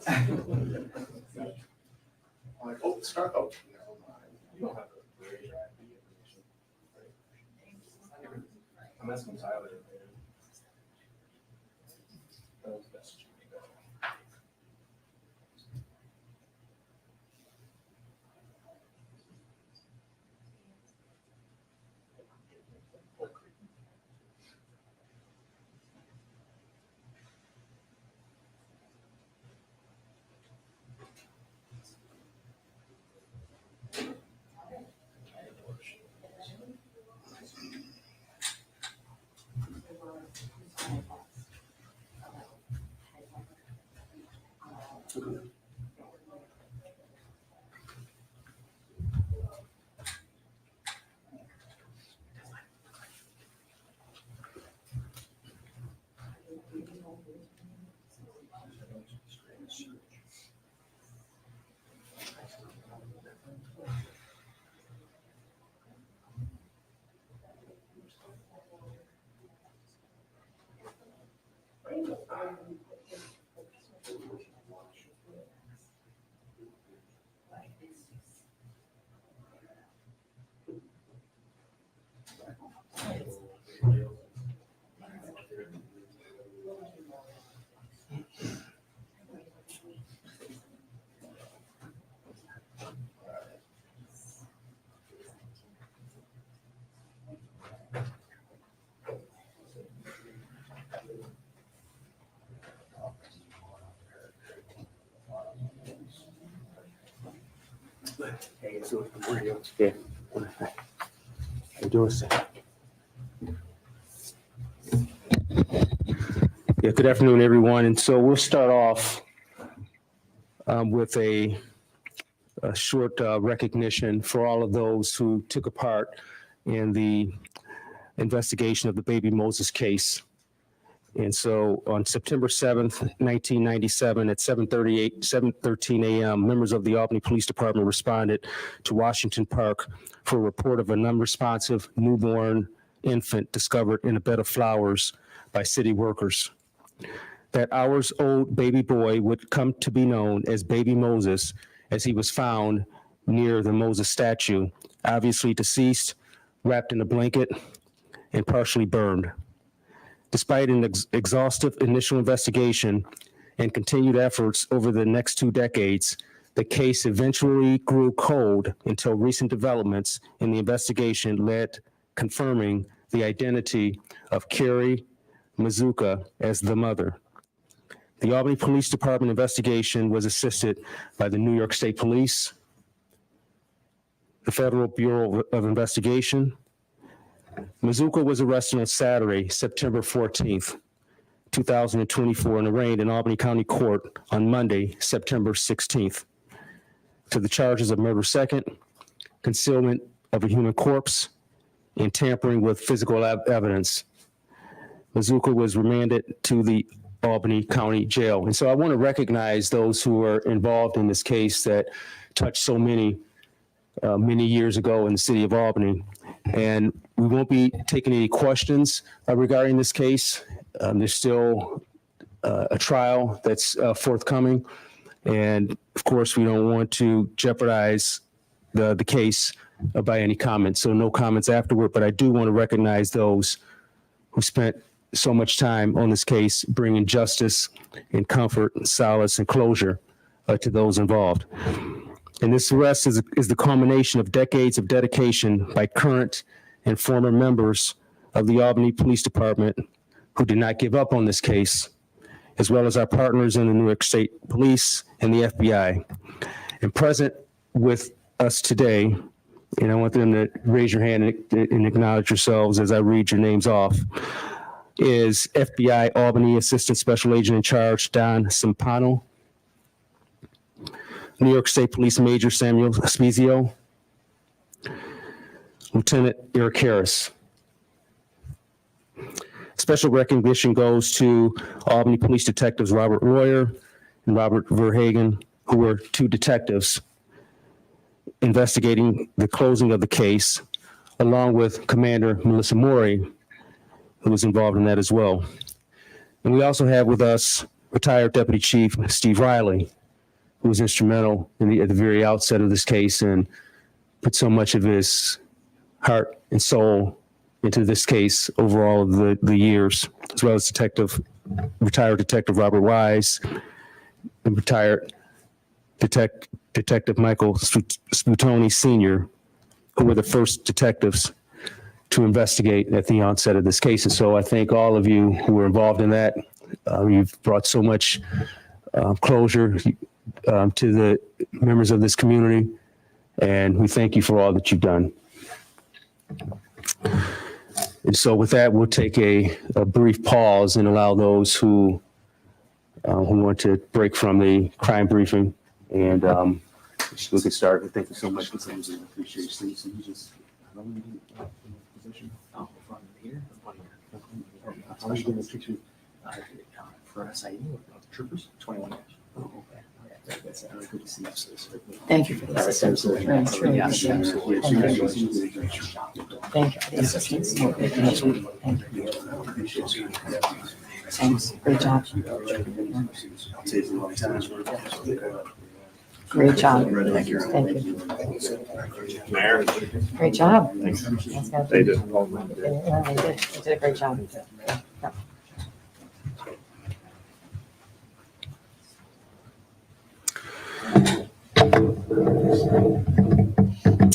Like, oh, start out. Never mind. You don't have to raise your ID information. I'm asking Tyler. Hey, so where are you? Yeah. How you doing? Yeah, good afternoon, everyone. And so we'll start off with a short recognition for all of those who took a part in the investigation of the Baby Moses case. And so on September 7th, 1997 at 7:13 a.m., members of the Albany Police Department responded to Washington Park for a report of an unresponsive newborn infant discovered in a bed of flowers by city workers. That hours-old baby boy would come to be known as Baby Moses, as he was found near the Moses statue, obviously deceased, wrapped in a blanket, and partially burned. Despite an exhaustive initial investigation and continued efforts over the next 2 decades, the case eventually grew cold until recent developments in the investigation led confirming the identity of Carrie Mazuka as the mother. The Albany Police Department investigation was assisted by the New York State Police, the Federal Bureau of Investigation. Mazuka was arrested on Saturday, September 14th, 2024, and arraigned in Albany County Court on Monday, September 16th, to the charges of murder second, concealment of a human corpse, and tampering with physical evidence. Mazuka was remanded to the Albany County Jail. And so I want to recognize those who are involved in this case that touched so many years ago in the city of Albany. And we won't be taking any questions regarding this case. There's still a trial that's forthcoming. And of course, we don't want to jeopardize the case by any comments. So no comments afterward, but I do want to recognize those who spent so much time on this case, bringing justice and comfort and solace and closure to those involved. And this arrest is the culmination of decades of dedication by current and former members of the Albany Police Department who did not give up on this case, as well as our partners in the New York State Police and the FBI. And present with us today, and I want them to raise your hand and acknowledge yourselves as I read your names off, is FBI Albany Assistant Special Agent in Charge, Don Simpano, New York State Police Major Samuel Spezio, Lieutenant Eric Harris. Special recognition goes to Albany Police Detectives Robert Royer and Robert Verhagen, who were 2 detectives investigating the closing of the case, along with Commander Melissa Morey, who was involved in that as well. And we also have with us retired Deputy Chief Steve Riley, who was instrumental at the very outset of this case and put so much of his heart and soul into this case over all of the years, as well as retired Detective Robert Wise and retired Detective Michael Sputoni Sr., who were the first detectives to investigate at the onset of this case. And so I thank all of you who were involved in that. You've brought so much closure to the members of this community, and we thank you for all that you've done. And so with that, we'll take a brief pause and allow those who want to break from the crime briefing, and we can start. And thank you so much for coming. I appreciate you. So you just, how long you position? Oh, from here, 1 year. How long you been in picture? For SIU, troopers, 21 years. Oh, okay. That's really good to see you. Thank you for the assistance. Really appreciate it. Thank you for the assistance. Thank you. Thanks. Great job. Great job. Thank you. Mayor. Great job. They did. Yeah, they did a great job. Yeah.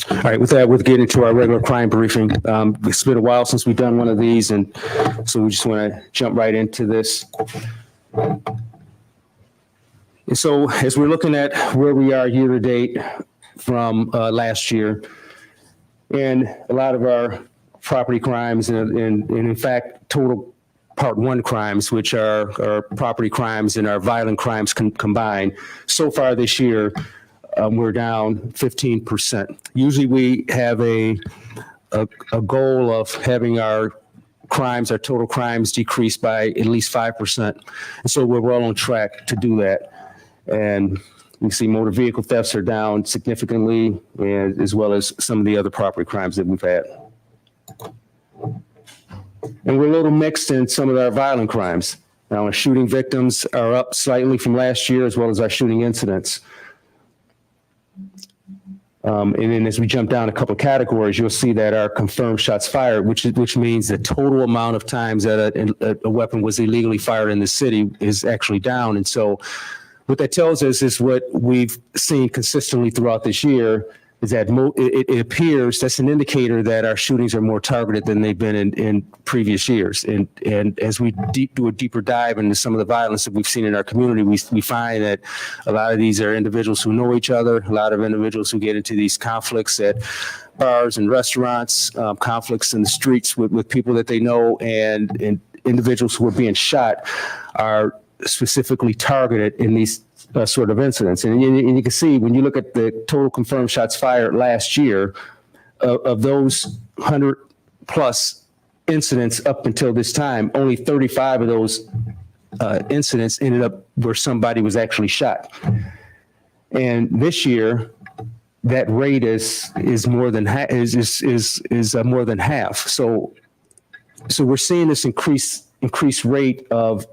All right, with that, we'll get into our regular crime briefing. It's been a while since we've done one of these, and so we just want to jump right into this. And so as we're looking at where we are year to date from last year, and a lot of our property crimes and in fact, total Part 1 crimes, which are property crimes and our violent crimes combined, so far this year, we're down 15%. Usually we have a goal of having our total crimes decrease by at least 5%. And so we're well on track to do that. And you see motor vehicle thefts are down significantly, and as well as some of the other property crimes that we've had. And we're a little mixed in some of our violent crimes. Now, our shooting victims are up slightly from last year, as well as our shooting incidents. And then as we jump down a couple of categories, you'll see that our confirmed shots fired, which means the total amount of times that a weapon was illegally fired in the city is actually down. And so what that tells us is what we've seen consistently throughout this year is that it appears that's an indicator that our shootings are more targeted than they've been in previous years. And as we do a deeper dive into some of the violence that we've seen in our community, we find that a lot of these are individuals who know each other, a lot of individuals who get into these conflicts at bars and restaurants, conflicts in the streets with people that they know, and individuals who are being shot are specifically targeted in these sort of incidents. And you can see when you look at the total confirmed shots fired last year, of those 100 plus incidents up until this time, only 35 of those incidents ended up where somebody was actually shot. And this year, that rate is more than more than half. So we're seeing this increased rate of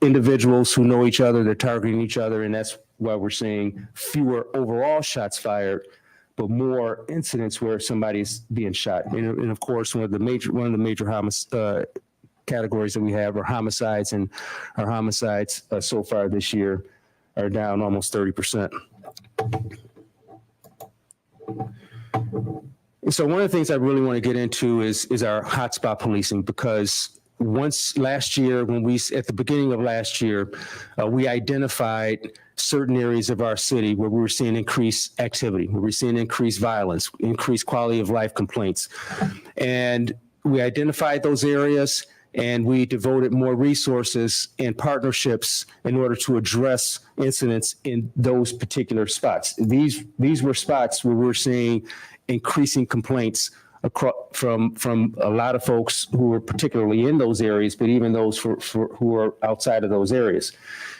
individuals who know each other, they're targeting each other, and that's why we're seeing fewer overall shots fired, but more incidents where somebody's being shot. And of course, one of the major categories that we have are homicides, and our homicides so far this year are down almost 30%. And so one of the things I really want to get into is our hotspot policing, because last year, at the beginning of last year, we identified certain areas of our city where we were seeing increased activity, where we were seeing increased violence, increased quality of life complaints. And we identified those areas, and we devoted more resources and partnerships in order to address incidents in those particular spots. These were spots where we were seeing increasing complaints from a lot of folks who were particularly in those areas, but even those who are outside of those areas.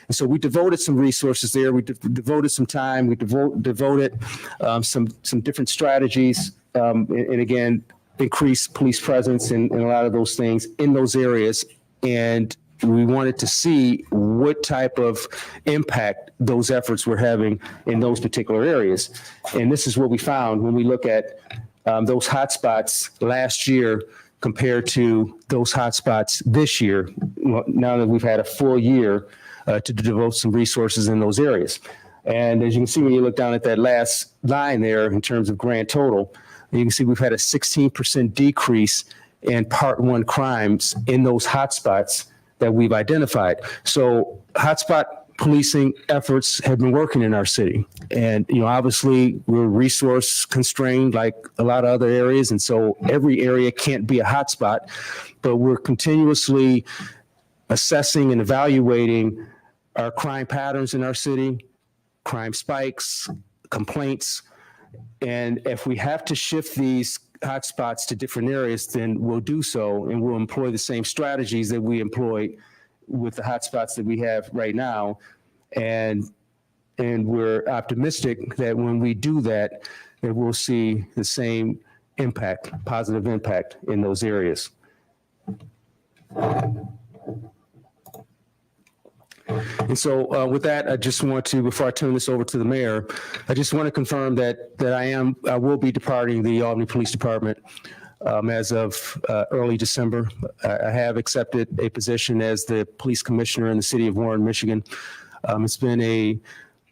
And so we devoted some resources there. We devoted some time. We devoted some different strategies, and again, increased police presence and a lot of those things in those areas. And we wanted to see what type of impact those efforts were having in those particular areas. And this is what we found when we look at those hotspots last year compared to those hotspots this year, now that we've had a full year to devote some resources in those areas. And as you can see, when you look down at that last line there in terms of grand total, you can see we've had a 16% decrease in Part 1 crimes in those hotspots that we've identified. So hotspot policing efforts have been working in our city. And, obviously we're resource constrained like a lot of other areas. And so every area can't be a hotspot, but we're continuously assessing and evaluating our crime patterns in our city, crime spikes, complaints. And if we have to shift these hotspots to different areas, then we'll do so, and we'll employ the same strategies that we employ with the hotspots that we have right now. And we're optimistic that when we do that, that we'll see the same impact, positive impact in those areas. And so with that, I just want to, before I turn this over to the mayor, I just want to confirm that I will be departing the Albany Police Department as of early December. I have accepted a position as the police commissioner in the city of Warren, Michigan. It's been a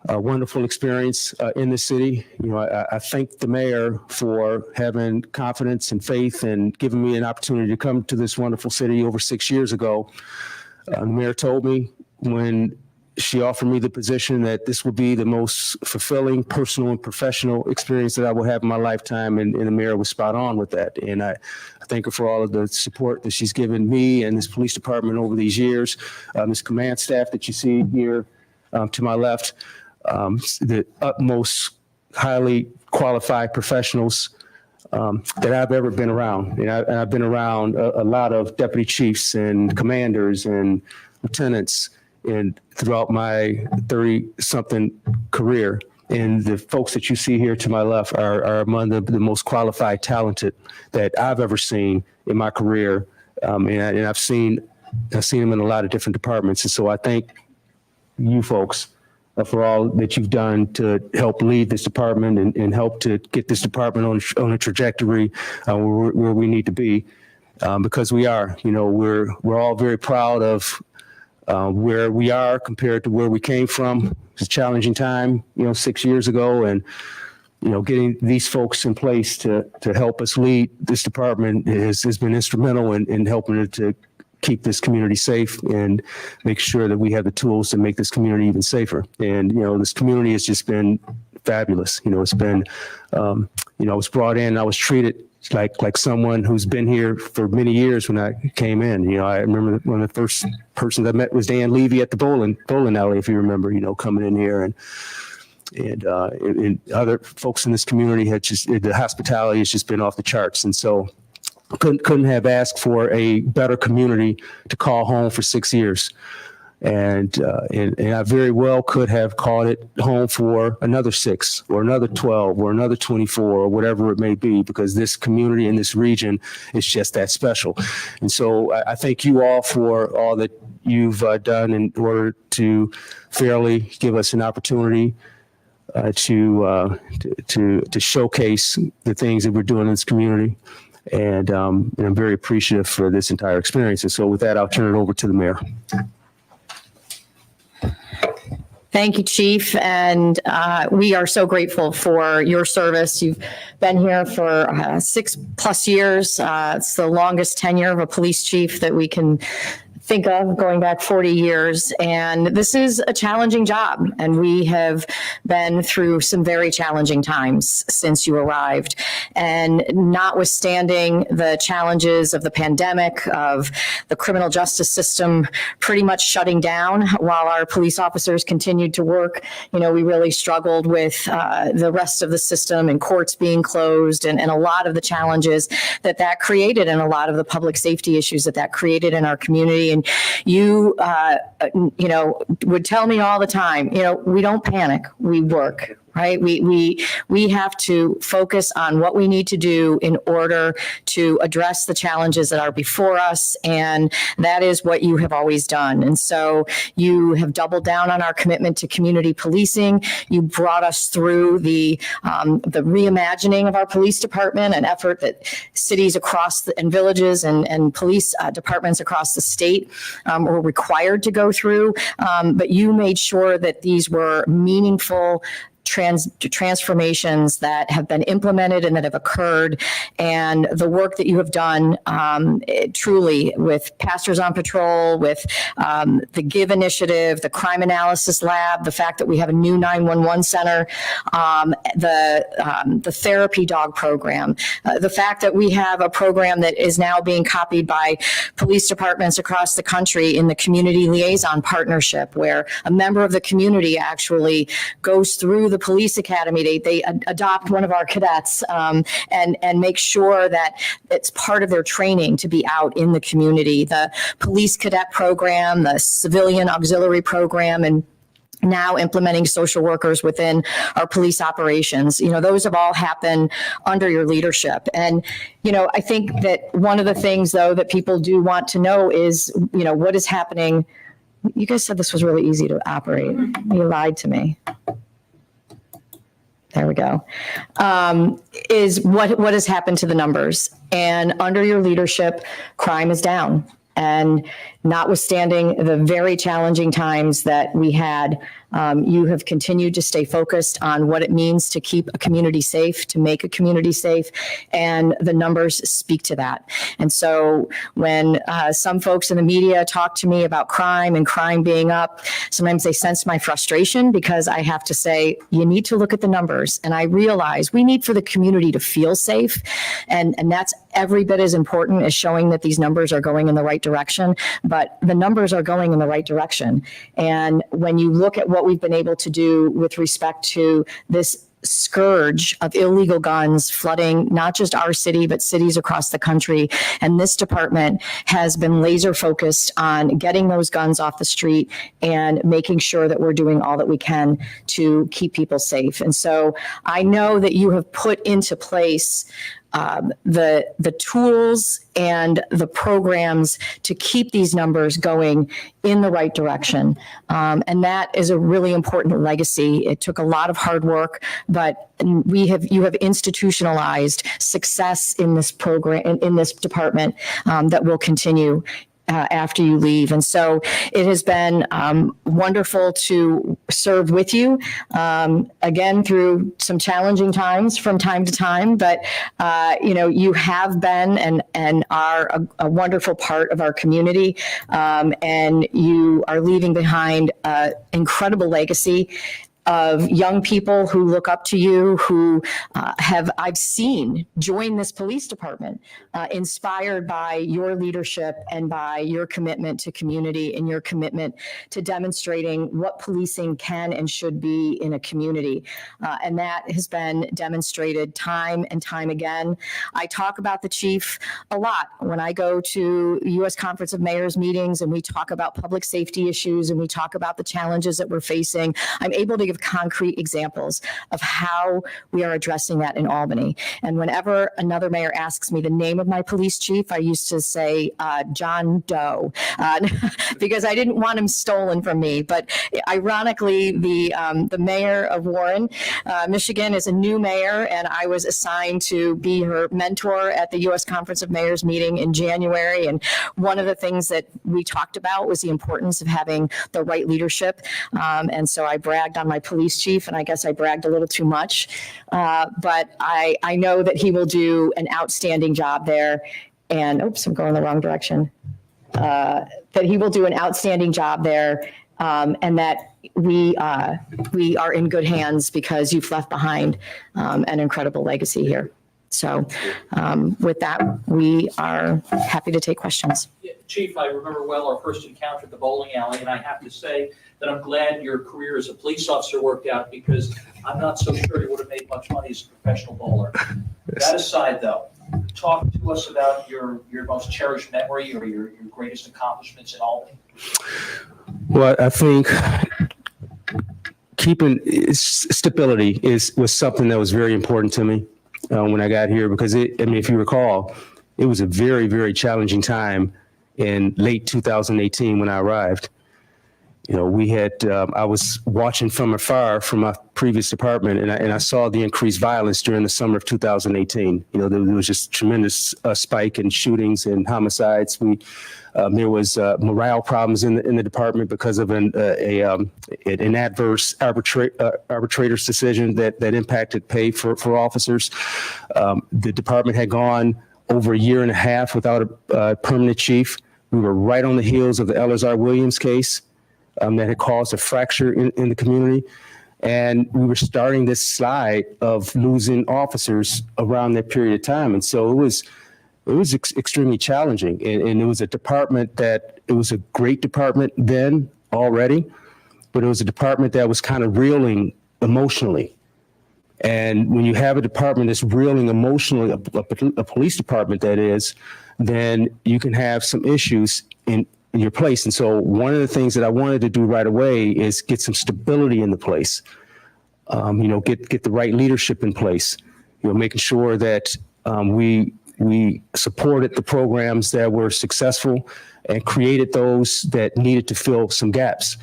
wonderful experience in the city. I thank the mayor for having confidence and faith and giving me an opportunity to come to this wonderful city over 6 years ago. The mayor told me when she offered me the position that this would be the most fulfilling personal and professional experience that I will have in my lifetime, and the mayor was spot on with that. And I thank her for all of the support that she's given me and this police department over these years. This command staff that you see here to my left, the utmost highly qualified professionals that I've ever been around. And I've been around a lot of deputy chiefs and commanders and lieutenants and throughout my 30-something career. And the folks that you see here to my left are among the most qualified, talented that I've ever seen in my career. And I've seen them in a lot of different departments. And so I thank you folks for all that you've done to help lead this department and help to get this department on a trajectory where we need to be, because we are, we're all very proud of where we are compared to where we came from. It's a challenging time, 6 years ago, and getting these folks in place to help us lead this department has been instrumental in helping it to keep this community safe and make sure that we have the tools to make this community even safer. And this community has just been fabulous. It's been I was brought in, I was treated like someone who's been here for many years when I came in. I remember one of the first persons I met was Dan Levy at the bowling alley, if you remember, coming in here, and other folks in this community had the hospitality has just been off the charts. And so couldn't have asked for a better community to call home for 6 years. And I very well could have called it home for another 6 or another 12 or another 24 or whatever it may be, because this community in this region is just that special. And so I thank you all for all that you've done in order to fairly give us an opportunity to showcase the things that we're doing in this community. And I'm very appreciative for this entire experience. And so with that, I'll turn it over to the mayor. Thank you, Chief. And we are so grateful for your service. You've been here for 6+ years. It's the longest tenure of a police chief that we can think of, going back 40 years. And this is a challenging job. And we have been through some very challenging times since you arrived. And notwithstanding the challenges of the pandemic, of the criminal justice system pretty much shutting down while our police officers continued to work, we really struggled with the rest of the system and courts being closed and a lot of the challenges that created and a lot of the public safety issues that created in our community. And you, would tell me all the time, we don't panic, we work. right? We have to focus on what we need to do in order to address the challenges that are before us, and that is what you have always done. And so you have doubled down on our commitment to community policing. You brought us through the reimagining of our police department, an effort that cities across and villages and police departments across the state were required to go through. But you made sure that these were meaningful transformations that have been implemented and that have occurred, and the work that you have done truly with Pastors on Patrol, with the GIVE initiative, the Crime Analysis Lab, the fact that we have a new 911 center, the therapy dog program, the fact that we have a program that is now being copied by police departments across the country in the Community Liaison Partnership, where a member of the community actually goes through the police academy. They adopt one of our cadets and make sure that it's part of their training to be out in the community. The police cadet program, the civilian auxiliary program, and now implementing social workers within our police operations. Those have all happened under your leadership. And, I think that one of the things, though, that people do want to know is, what is happening. You guys said this was really easy to operate. You lied to me. There we go. Is what has happened to the numbers. And under your leadership, crime is down. And notwithstanding the very challenging times that we had, you have continued to stay focused on what it means to keep a community safe, to make a community safe, and the numbers speak to that. And so when some folks in the media talk to me about crime and crime being up, sometimes they sense my frustration, because I have to say, you need to look at the numbers. And I realize we need for the community to feel safe. And that's every bit as important as showing that these numbers are going in the right direction. But the numbers are going in the right direction. And when you look at what we've been able to do with respect to this scourge of illegal guns flooding not just our city, but cities across the country, and this department has been laser focused on getting those guns off the street and making sure that we're doing all that we can to keep people safe. And so I know that you have put into place the tools and the programs to keep these numbers going in the right direction. And that is a really important legacy. It took a lot of hard work, but you have institutionalized success in this program, in this department, that will continue after you leave. And so it has been wonderful to serve with you, again, through some challenging times from time to time, but you have been and are a wonderful part of our community, and you are leaving behind an incredible legacy of young people who look up to you, who I've seen join this police department, inspired by your leadership and by your commitment to community and your commitment to demonstrating what policing can and should be in a community. And that has been demonstrated time and time again. I talk about the chief a lot when I go to U.S. Conference of Mayors meetings, and we talk about public safety issues and we talk about the challenges that we're facing. I'm able to give concrete examples of how we are addressing that in Albany. And whenever another mayor asks me the name of my police chief, I used to say John Doe, because I didn't want him stolen from me. But ironically, the mayor of Warren, Michigan, is a new mayor, and I was assigned to be her mentor at the U.S. Conference of Mayors meeting in January. And one of the things that we talked about was the importance of having the right leadership. And so I bragged on my police chief, and I guess I bragged a little too much. But I know that he will do an outstanding job there. And oops, I'm going the wrong direction. That he will do an outstanding job there, and that we are in good hands because you've left behind an incredible legacy here. So with that, we are happy to take questions. Yeah, Chief, I remember well our first encounter at the bowling alley, and I have to say that I'm glad your career as a police officer worked out, because I'm not so sure you would have made much money as a professional bowler. That aside, though, talk to us about your most cherished memory or your greatest accomplishments in Albany. Well, I think keeping stability was something that was very important to me when I got here, because if you recall, it was a very, very challenging time in late 2018 when I arrived. We had, I was watching from afar from my previous department, and I saw the increased violence during the summer of 2018. There was just tremendous spike in shootings and homicides. There was morale problems in the department because of an adverse arbitrator's decision that impacted pay for officers. The department had gone over a year and a half without a permanent chief. We were right on the heels of the Elazar Williams case. That had caused a fracture in the community. And we were starting this slide of losing officers around that period of time. And so it was extremely challenging. And it was a department it was a great department then already, but it was a department that was kind of reeling emotionally. And when you have a department that's reeling emotionally, a police department that is, then you can have some issues in your place. And so one of the things that I wanted to do right away is get some stability in the place, get the right leadership in place, making sure that we supported the programs that were successful and created those that needed to fill some gaps.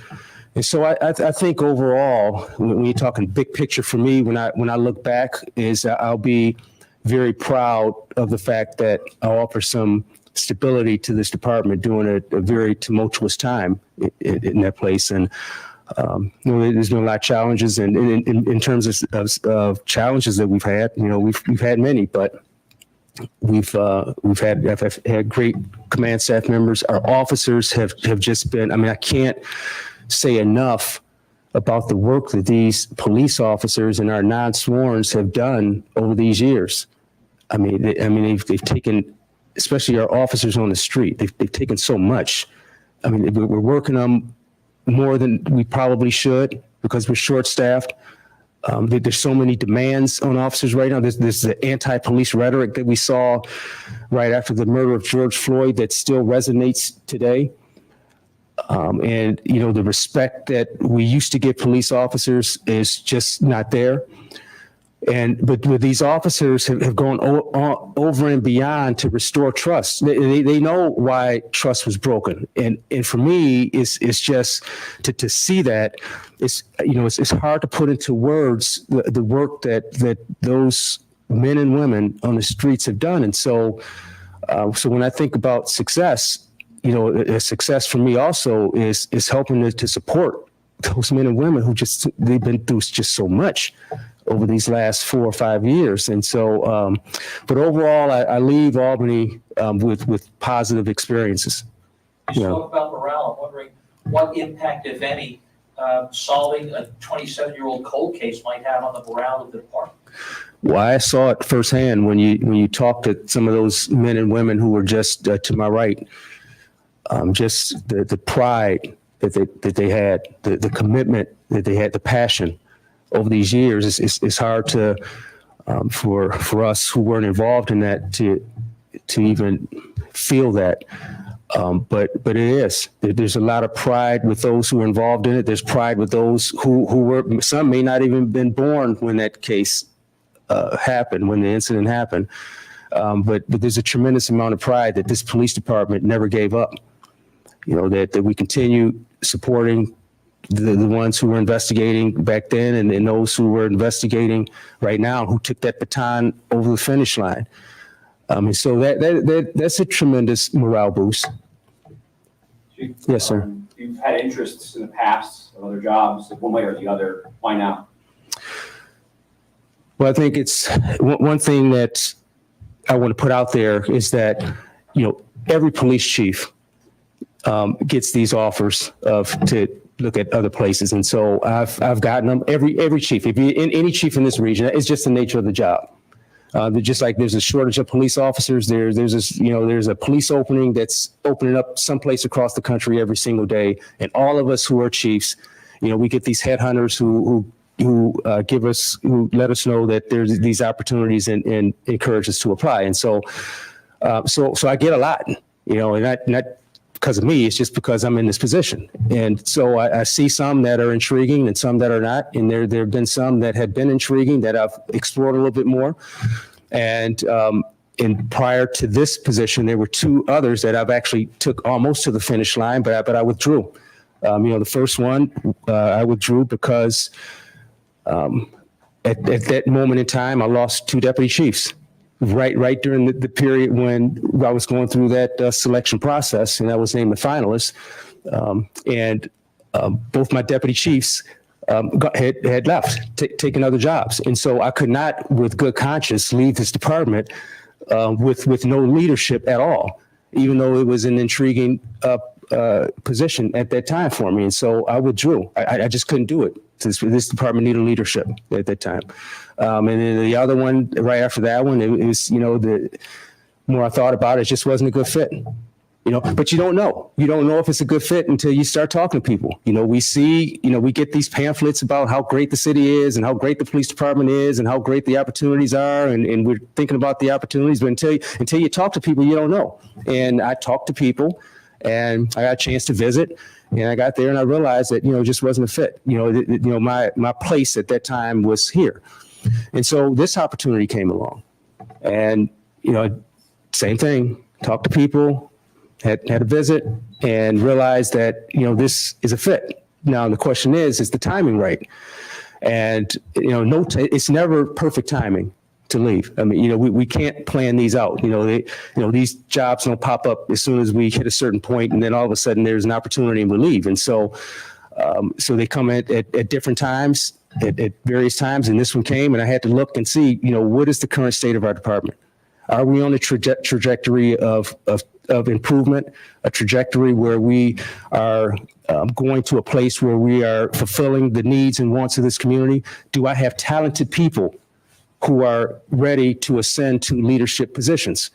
And so I think overall, when you're talking big picture for me, when I look back, is I'll be very proud of the fact that I offer some stability to this department during a very tumultuous time in that place. And there's been a lot of challenges, and in terms of challenges that we've had, we've had many, but I've had great command staff members. Our officers have just been, I can't say enough about the work that these police officers and our non-sworns have done over these years. They've taken, especially our officers on the street, they've taken so much. We're working on more than we probably should because we're short-staffed. There's so many demands on officers right now. There's the anti-police rhetoric that we saw right after the murder of George Floyd that still resonates today. And the respect that we used to give police officers is just not there. But these officers have gone over and beyond to restore trust. They know why trust was broken, and for me, it's just to see that it's hard to put into words the work that those men and women on the streets have done. And so when I think about success, a success for me also is helping to support those men and women who they've been through just so much over these last 4 or 5 years. And so, but overall, I leave Albany with positive experiences. You spoke about morale. I'm wondering what impact, if any, solving a 27-year-old cold case might have on the morale of the department. Well, I saw it firsthand when you talk to some of those men and women who were just to my right. Just the pride that they had, the commitment that they had, the passion over these years. It's hard to for us who weren't involved in that to even feel that. But it is. There's a lot of pride with those who are involved in it. There's pride with those who were, some may not even been born when that case happened, when the incident happened. But there's a tremendous amount of pride that this police department never gave up. That we continue supporting the ones who were investigating back then and those who were investigating right now, who took that baton over the finish line. And so that's a tremendous morale boost. Chief, Yes, sir. You've had interests in the past of other jobs, one way or the other. Why now? Well, I think it's one thing that I want to put out there is that, every police chief gets these offers to look at other places. And so I've gotten them, every chief, if you in any chief in this region, it's just the nature of the job. Just like there's a shortage of police officers, there's a police opening that's opening up someplace across the country every single day. And all of us who are chiefs, we get these headhunters who let us know that there's these opportunities and encourage us to apply. And so I get a lot, and not because of me. It's just because I'm in this position. And so I see some that are intriguing and some that are not. And there have been some that have been intriguing that I've explored a little bit more. And prior to this position, there were two others that I've actually took almost to the finish line, but I withdrew. The first one I withdrew because at that moment in time, I lost two deputy chiefs. Right during the period when I was going through that selection process, and I was named the finalist, and both my deputy chiefs had left, taken other jobs, and so I could not, with good conscience, leave this department with no leadership at all, even though it was an intriguing position at that time for me, and so I withdrew. I just couldn't do it. This department needed leadership at that time. And then the other one, right after that one, it was, the more I thought about it, it just wasn't a good fit. But you don't know. You don't know if it's a good fit until you start talking to people. We get these pamphlets about how great the city is and how great the police department is and how great the opportunities are. And we're thinking about the opportunities, but until you talk to people, you don't know. And I talked to people and I got a chance to visit. And I got there and I realized that, it just wasn't a fit. My place at that time was here. And so this opportunity came along and, same thing, talked to people, had a visit and realized that, this is a fit. Now, the question is the timing right? And, it's never perfect timing to leave. I mean, we can't plan these out. These jobs don't pop up as soon as we hit a certain point, and then all of a sudden there's an opportunity and we leave. And so they come at different times, at various times, and this one came, and I had to look and see, what is the current state of our department? Are we on a trajectory of improvement, a trajectory where we are going to a place where we are fulfilling the needs and wants of this community? Do I have talented people who are ready to ascend to leadership positions?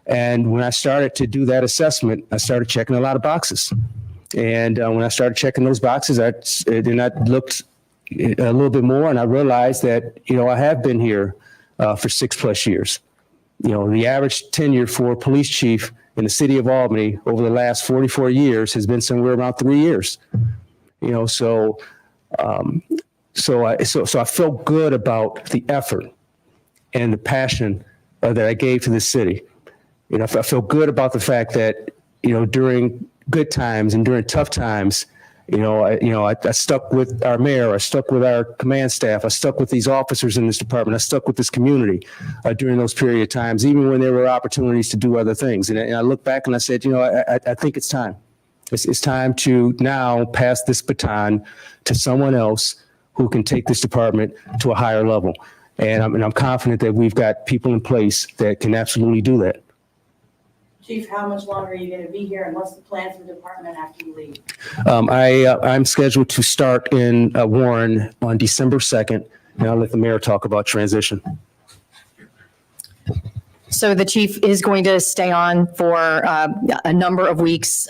And when I started to do that assessment, I started checking a lot of boxes. And when I started checking those boxes, I looked a little bit more and I realized that, I have been here for 6+ years. The average tenure for a police chief in the city of Albany over the last 44 years has been somewhere around 3 years. So I felt good about the effort and the passion that I gave to the city. I felt good about the fact that, during good times and during tough times, I stuck with our mayor, I stuck with our command staff, I stuck with these officers in this department, I stuck with this community during those period of times, even when there were opportunities to do other things. And I look back and I said, I think it's time. It's time to now pass this baton to someone else who can take this department to a higher level. And I'm confident that we've got people in place that can absolutely do that. Chief, how much longer are you going to be here, and what's the plan for the department after you leave? I'm scheduled to start in Warren on December 2nd, and I'll let the mayor talk about transition. So the chief is going to stay on for a number of weeks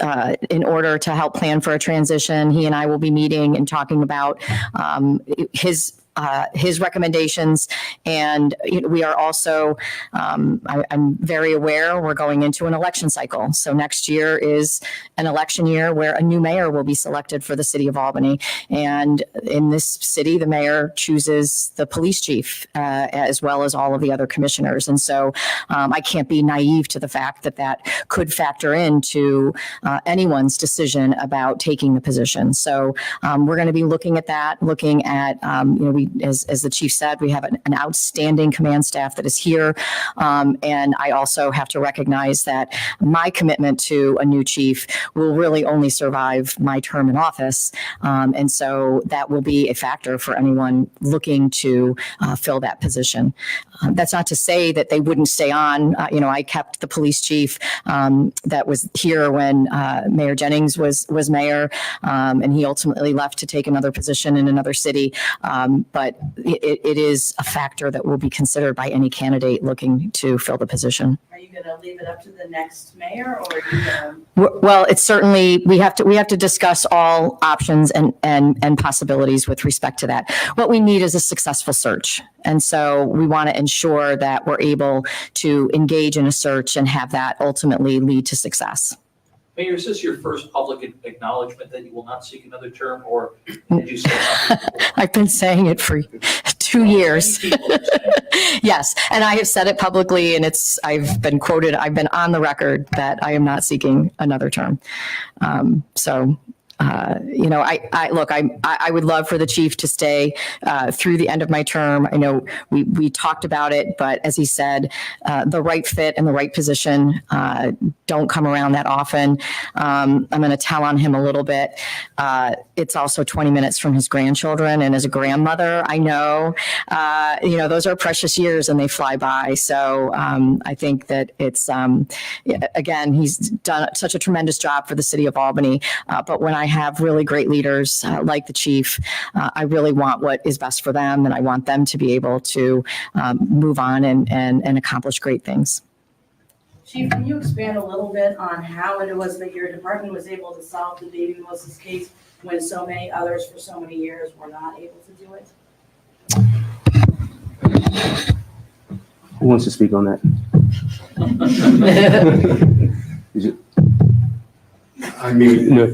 in order to help plan for a transition. He and I will be meeting and talking about his recommendations. And we are also, I'm very aware we're going into an election cycle. So next year is an election year where a new mayor will be selected for the city of Albany. And in this city, the mayor chooses the police chief as well as all of the other commissioners. And so I can't be naive to the fact that could factor into anyone's decision about taking the position. So we're going to be looking at that, looking at, as the chief said, we have an outstanding command staff that is here. And I also have to recognize that my commitment to a new chief will really only survive my term in office. And so that will be a factor for anyone looking to fill that position. That's not to say that they wouldn't stay on. I kept the police chief that was here when Mayor Jennings was mayor, and he ultimately left to take another position in another city. But it is a factor that will be considered by any candidate looking to fill the position. Are you going to leave it up to the next mayor, or are you going to? Well, it's certainly, we have to discuss all options and possibilities with respect to that. What we need is a successful search. And so we want to ensure that we're able to engage in a search and have that ultimately lead to success. Mayor, is this your first public acknowledgement that you will not seek another term, or did you say something before? I've been saying it for 2 years. Many people are saying Yes, and I have said it publicly, and I've been quoted, I've been on the record that I am not seeking another term. I would love for the chief to stay through the end of my term. I know we talked about it, but as he said, the right fit and the right position don't come around that often. I'm going to tell on him a little bit. It's also 20 minutes from his grandchildren, and as a grandmother, I know, those are precious years and they fly by. So I think that it's, again, he's done such a tremendous job for the city of Albany. But when I have really great leaders like the chief, I really want what is best for them, and I want them to be able to move on and accomplish great things. Chief, can you expand a little bit on how it was that your department was able to solve the baby Moses case when so many others for so many years were not able to do it? Who wants to speak on that? Is it? I mean,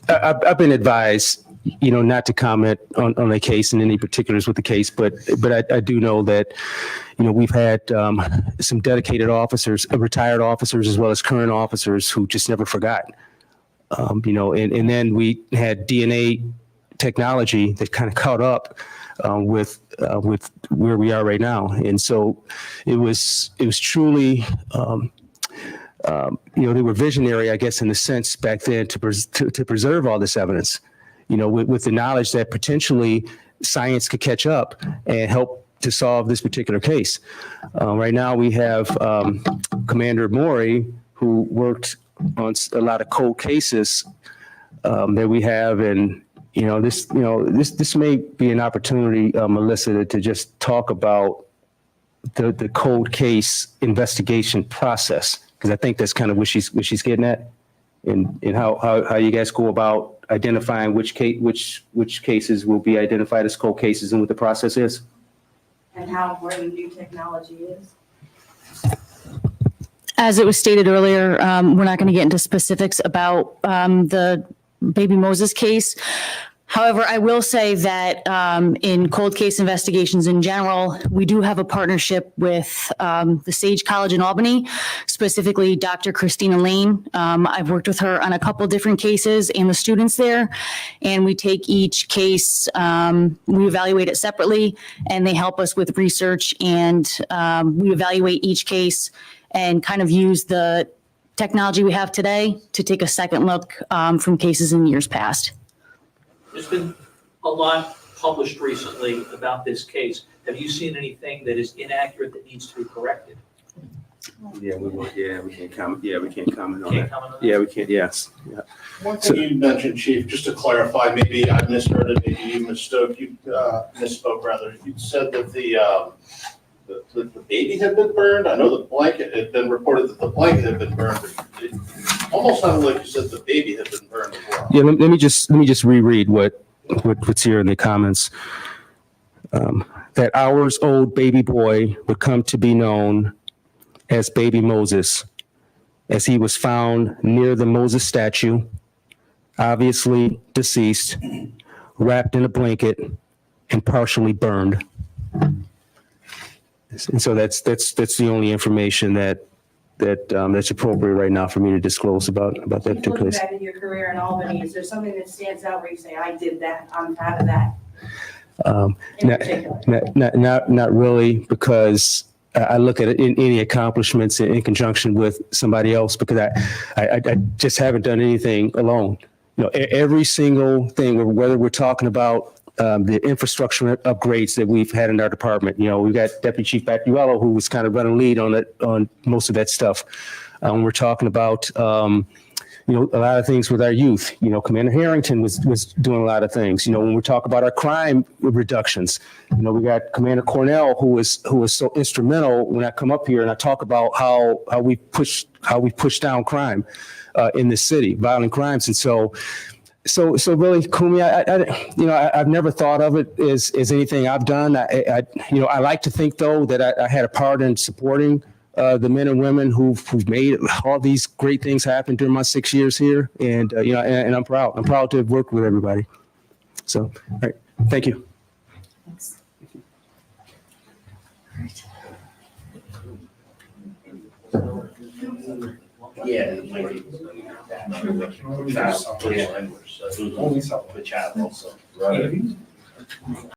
I've been advised, not to comment on the case and any particulars with the case, but I do know that, we've had some dedicated officers, retired officers, as well as current officers who just never forgot. And then we had DNA technology that kind of caught up with where we are right now, and so it was truly. They were visionary, I guess, in the sense back then to preserve all this evidence, with the knowledge that potentially science could catch up and help to solve this particular case. Right now we have Commander Maury, who worked on a lot of cold cases that we have, and this may be an opportunity, Melissa, to just talk about the cold case investigation process, because I think that's kind of what she's getting at, and how you guys go about identifying which cases will be identified as cold cases and what the process is. And how important new technology is? As it was stated earlier, we're not going to get into specifics about the baby Moses case. However, I will say that in cold case investigations in general, we do have a partnership with the Sage College in Albany, specifically Dr. Christina Lane. I've worked with her on a couple different cases and the students there, and we take each case, we evaluate it separately, and they help us with research, and we evaluate each case and kind of use the technology we have today to take a second look from cases in years past. There's been a lot published recently about this case. Have you seen anything that is inaccurate that needs to be corrected? Yeah, we can't comment. Yeah, we can't comment on Can't that. comment on that? Yeah, we can't. Yes. Yeah. one thing you mentioned, Chief, just to clarify, maybe I misheard it, maybe you misspoke. You said that the baby had been burned. I know the blanket had been reported that the blanket had been burned. It almost sounded like you said the baby had been burned as well. Yeah, let me just reread what's here in the comments. That hours-old baby boy would come to be known as Baby Moses, as he was found near the Moses statue, obviously deceased, wrapped in a blanket, and partially burned. And so that's the only information that's appropriate right now for me to disclose about that particular Looking case. back at your career in Albany, is there something that stands out where you say, I did that, I'm proud of that? In particular? Not really, because I look at it in any accomplishments in conjunction with somebody else, because I just haven't done anything alone. Every single thing, whether we're talking about the infrastructure upgrades that we've had in our department. We've got Deputy Chief Bacchiuello, who was kind of running lead on most of that stuff. We're talking about a lot of things with our youth. Commander Harrington was doing a lot of things. When we talk about our crime reductions, we got Commander Cornell, who was so instrumental when I come up here and I talk about how we push down crime in the city, violent crimes. And so really, Kumi, I've never thought of it as anything I've done. I like to think, though, that I had a part in supporting the men and women who've made all these great things happen during my 6 years here. And, and I'm proud. I'm proud to have worked with everybody. So, all right. Thank you. Thanks. Yeah. Fast language, so it was only something to chat also. Right.